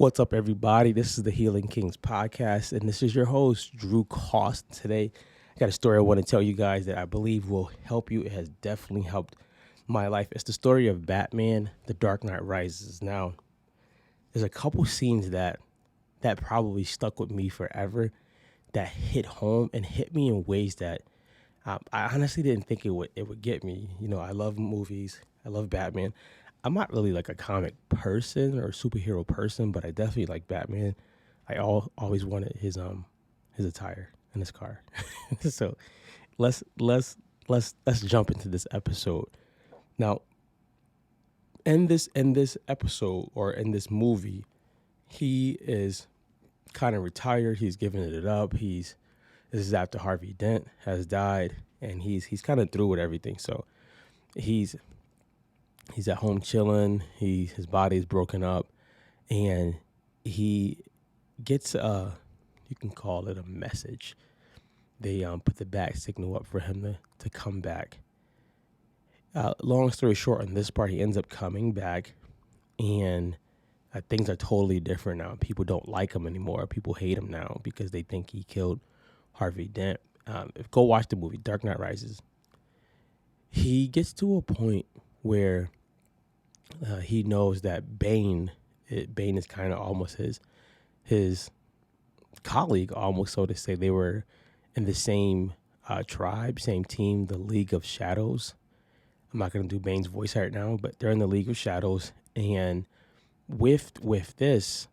What's up, everybody? This is the Healing Kings podcast, and this is your host, Drew Cost. Today, I got a story I want to tell you guys that I believe will help you. It has definitely helped my life. It's the story of Batman, The Dark Knight Rises. Now, there's a couple scenes that probably stuck with me forever, that hit home and hit me in ways that I honestly didn't think it would get me. You know, I love movies. I love Batman. I'm not really like a comic person or superhero person, but I definitely like Batman. Always wanted his attire and his car. So let's jump into this episode. Now, in this episode or in this movie, he is kind of retired. He's giving it up. This is after Harvey Dent has died, and he's kind of through with everything. So he's at home chilling. His body is broken up, and he gets you can call it a message. They put the bat signal up for him to come back. Long story short, on this part, he ends up coming back, and things are totally different now. People don't like him anymore. People hate him now because they think he killed Harvey Dent. Go watch the movie Dark Knight Rises. He gets to a point where he knows that Bane is kind of almost his colleague, almost, so to say. They were in the same tribe, same team, the League of Shadows. I'm not going to do Bane's voice right now, but they're in the League of Shadows. And with this,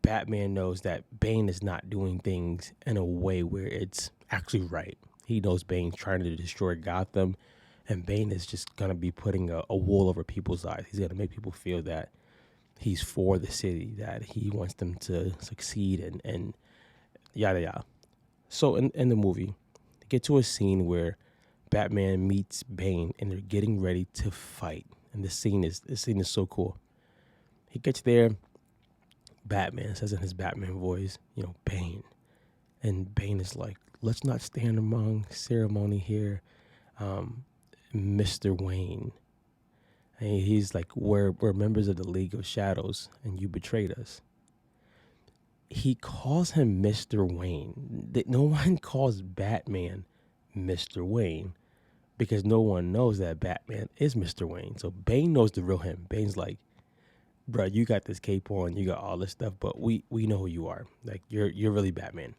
Batman knows that Bane is not doing things in a way where it's actually right. He knows Bane's trying to destroy Gotham, and Bane is just going to be putting a wool over people's eyes. He's going to make people feel that he's for the city, that he wants them to succeed, and yada yada. So in the movie, they get to a scene where Batman meets Bane, and they're getting ready to fight. And this scene is so cool. He gets there. Batman says in his Batman voice, Bane. And Bane is like, let's not stand among ceremony here, Mr. Wayne. And he's like, we're members of the League of Shadows, and you betrayed us. He calls him Mr. Wayne. No one calls Batman Mr. Wayne because no one knows that Batman is Mr. Wayne. So Bane knows the real him. Bane's like, bro, you got this cape on, you got all this stuff, but we know who you are. Like, you're really Batman.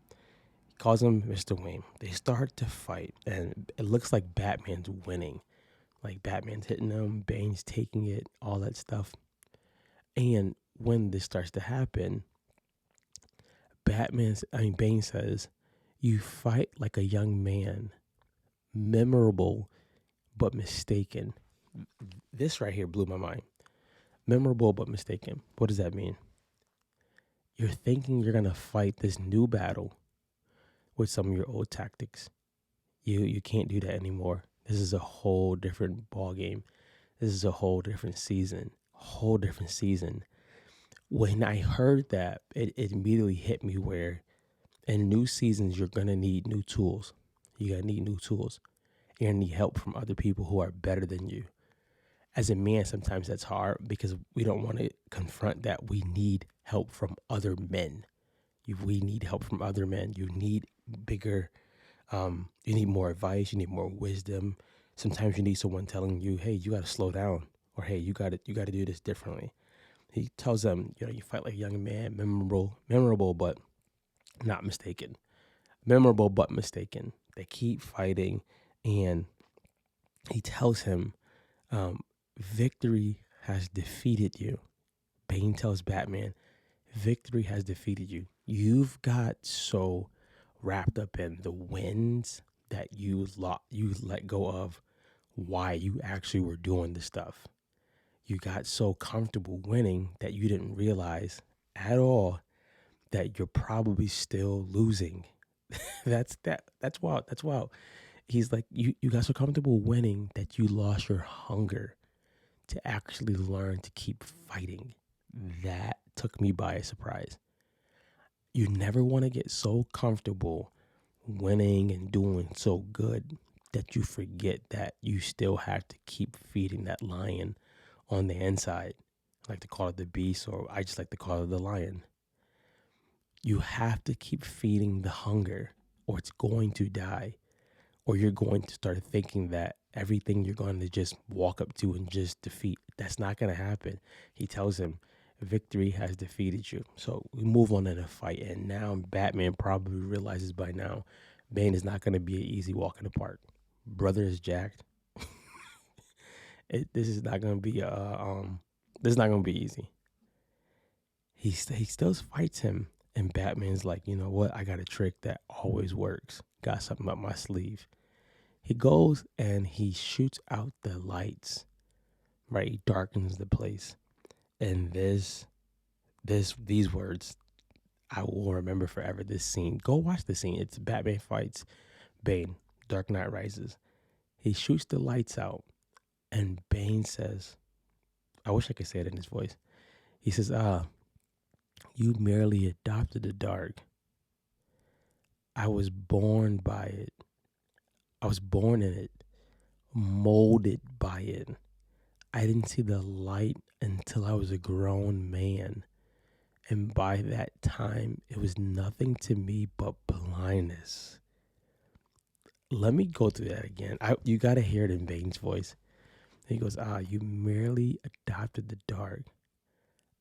He calls him Mr. Wayne. They start to fight, and it looks like Batman's winning. Like, Batman's hitting him, Bane's taking it, all that stuff. And when this starts to happen, Bane says, you fight like a young man, memorable but mistaken. This right here blew my mind. Memorable but mistaken. What does that mean? You're thinking you're going to fight this new battle with some of your old tactics. You can't do that anymore. This is a whole different ball game. This is a whole different season. When I heard that, it immediately hit me where in new seasons, you're going to need new tools. You're going to need new tools. You're going to need help from other people who are better than you. As a man, sometimes that's hard because we don't want to confront that we need help from other men. We need help from other men. You need bigger, you need more advice. You need more wisdom. Sometimes you need someone telling you, hey, you got to slow down, or hey, you got to do this differently. He tells them, you fight like a young man, memorable, but not mistaken. Memorable, but mistaken. They keep fighting, and he tells him, victory has defeated you. Bane tells Batman, victory has defeated you. You've got so wrapped up in the wins that you let go of why you actually were doing the stuff. You got so comfortable winning that you didn't realize at all that you're probably still losing. That's wild. That's wild. He's like, you got so comfortable winning that you lost your hunger to actually learn to keep fighting. That took me by surprise. You never want to get so comfortable winning and doing so good that you forget that you still have to keep feeding that lion on the inside. I like to call it the beast, or I just like to call it the lion. You have to keep feeding the hunger, or it's going to die, or you're going to start thinking that everything you're going to just walk up to and just defeat. That's not going to happen. He tells him, victory has defeated you. So we move on in a fight, and now Batman probably realizes by now, Bane is not going to be an easy walk in the park. Brother is jacked. This is not going to be this is not going to be easy. He still fights him, and Batman's like, you know what? I got a trick that always works. Got something up my sleeve. He goes and he shoots out the lights, right? He darkens the place. And these words, I will remember forever this scene. Go watch the scene. It's Batman fights Bane, Dark Knight Rises. He shoots the lights out, and Bane says, I wish I could say it in his voice. He says, you merely adopted the dark. I was born by it. I was born in it, molded by it. I didn't see the light until I was a grown man. And by that time, it was nothing to me but blindness. Let me go through that again. You got to hear it in Bane's voice. He goes, you merely adopted the dark.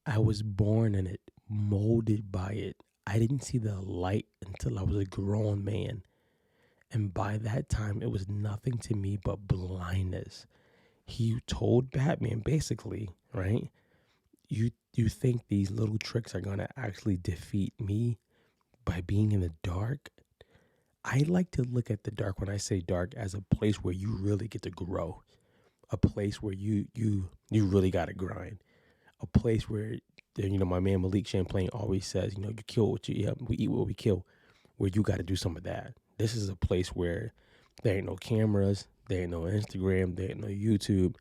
I was born in it, molded by it. I didn't see the light until I was a grown man. And by that time, it was nothing to me but blindness. He told Batman, basically, right? You think these little tricks are going to actually defeat me by being in the dark? I like to look at the dark, when I say dark, as a place where you really get to grow, a place where you really got to grind, a place where, you know, my man Malik Champlain always says, you know, you kill what you eat, we eat what we kill, where you got to do some of that. This is a place where there ain't no cameras, there ain't no Instagram, there ain't no YouTube.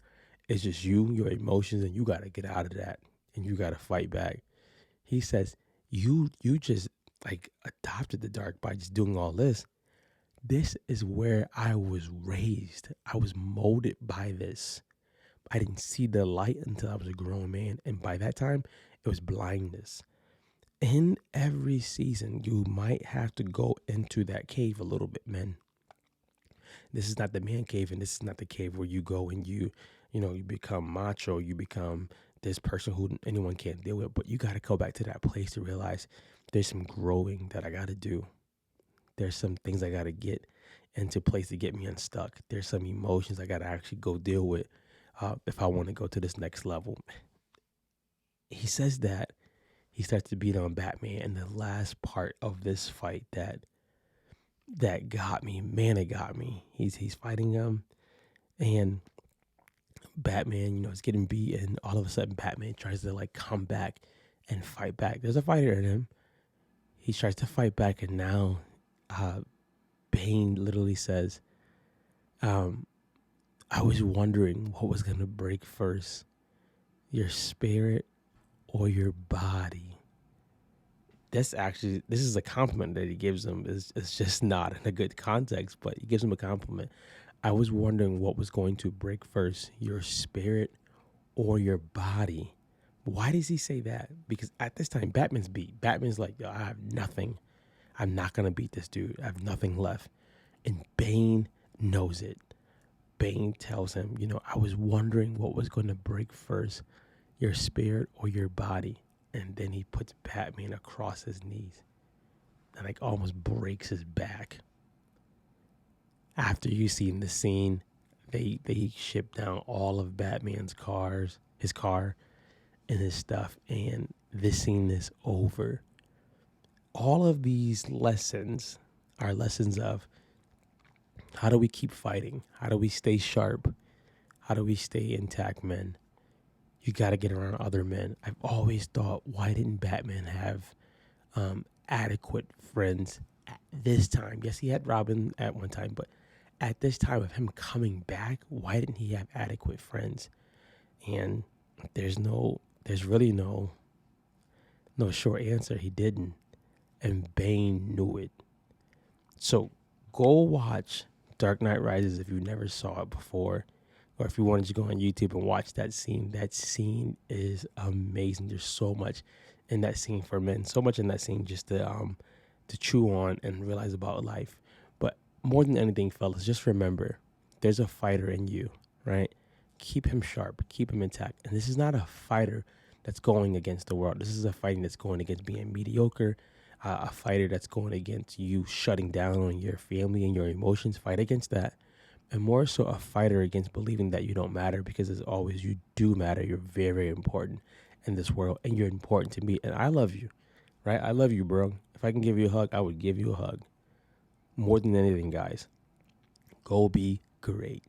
It's just you, your emotions, and you got to get out of that, and you got to fight back. He says, you just like adopted the dark by just doing all this. This is where I was raised. I was molded by this. I didn't see the light until I was a grown man. And by that time, it was blindness. In every season, you might have to go into that cave a little bit, men. This is not the man cave, and this is not the cave where you go and you become macho, you become this person who anyone can't deal with. But you got to go back to that place to realize there's some growing that I got to do. There's some things I got to get into place to get me unstuck. There's some emotions I got to actually go deal with if I want to go to this next level. He says that. He starts to beat on Batman, and the last part of this fight that got me, man, it got me. He's fighting him, and Batman, is getting beat, and all of a sudden Batman tries to like come back and fight back. There's a fighter in him. He tries to fight back, and now Bane literally says, I was wondering what was gonna break first, your spirit or your body. This is a compliment that he gives him. It's just not in a good context, but he gives him a compliment. I was wondering what was going to break first, your spirit or your body. Why does he say that? Because at this time, Batman's beat. Batman's like, yo, I have nothing. I'm not going to beat this dude. I have nothing left. And Bane knows it. Bane tells him, I was wondering what was going to break first, your spirit or your body. And then he puts Batman across his knees and like almost breaks his back. After you seen the scene, they ship down all of Batman's cars, his car and his stuff, and this scene is over. All of these lessons are lessons of how do we keep fighting? How do we stay sharp? How do we stay intact, men? You got to get around other men. I've always thought, why didn't Batman have adequate friends at this time? Yes, he had Robin at one time, but at this time of him coming back, why didn't he have adequate friends? And there's really no short answer. He didn't. And Bane knew it. So go watch Dark Knight Rises if you never saw it before. or if you wanted to go on YouTube and watch that scene is amazing. There's so much in that scene for men, so much in that scene just to chew on and realize about life. But more than anything, fellas, just remember, there's a fighter in you, right? Keep him sharp, keep him intact. And this is not a fighter that's going against the world. This is a fighting that's going against being mediocre, a fighter that's going against you shutting down on your family and your emotions. Fight against that. And more so a fighter against believing that you don't matter, because as always, you do matter. You're very, very important in this world, and you're important to me. And I love you, right? I love you, bro. If I can give you a hug, I would give you a hug. More than anything, guys, go be great.